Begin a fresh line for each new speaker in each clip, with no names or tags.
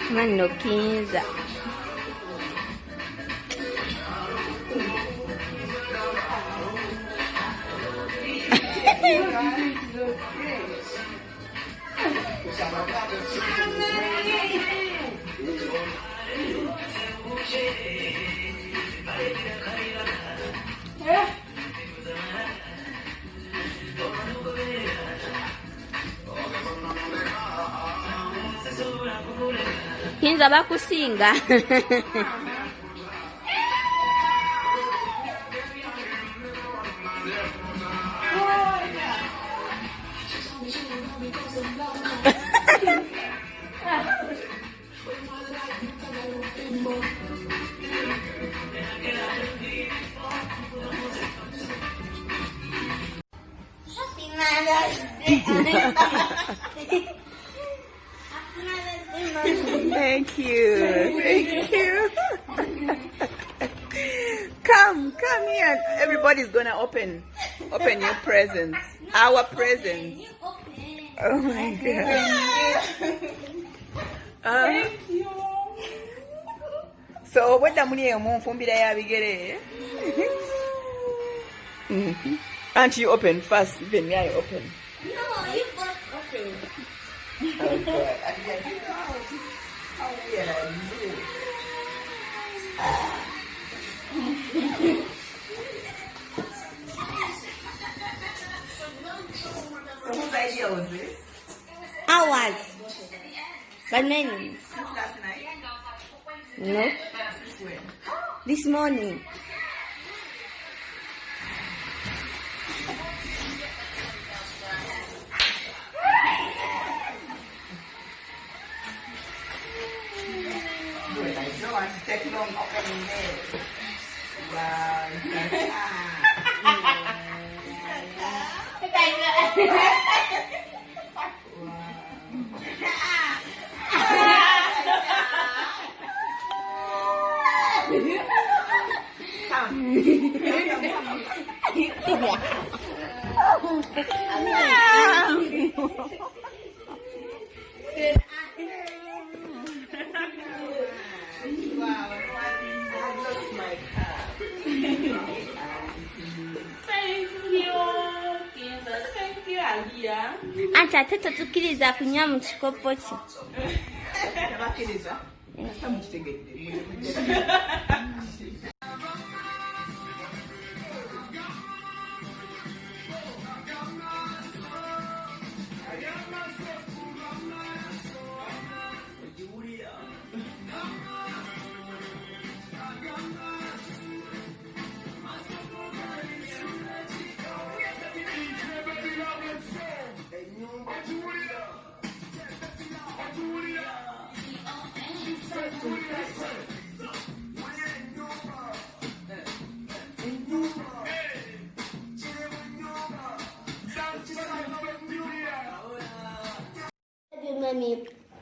Manno kiyinza. Kiyinza bakusinga. Thank you. Thank you. Come here. Everybody's gonna open your presents. Our presents. Oh my God.
Thank you.
So what muli omunfumbira ya bigere? Auntie, you open first. Then I open.
No, you both open.
Oh God. How weird are you? So whose idea was this?
Ours. Banana.
Since last night?
No.
Since when?
This morning.
Good. I don't want to take long opening this. Wow.
Ati ate tetukkiriza kunywa mu kikopo ki.
Tabakiriza. Asa mukitegedde.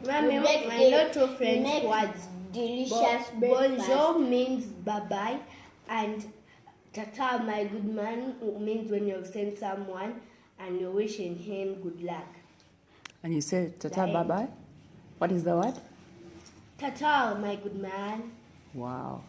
Mommy, my little French words. Delicious bonjour means bye-bye, and tata, my good man, means when you've sent someone and you're wishing him good luck.
And you said tata bye-bye? What is the word?
Tata, my good man.
Wow.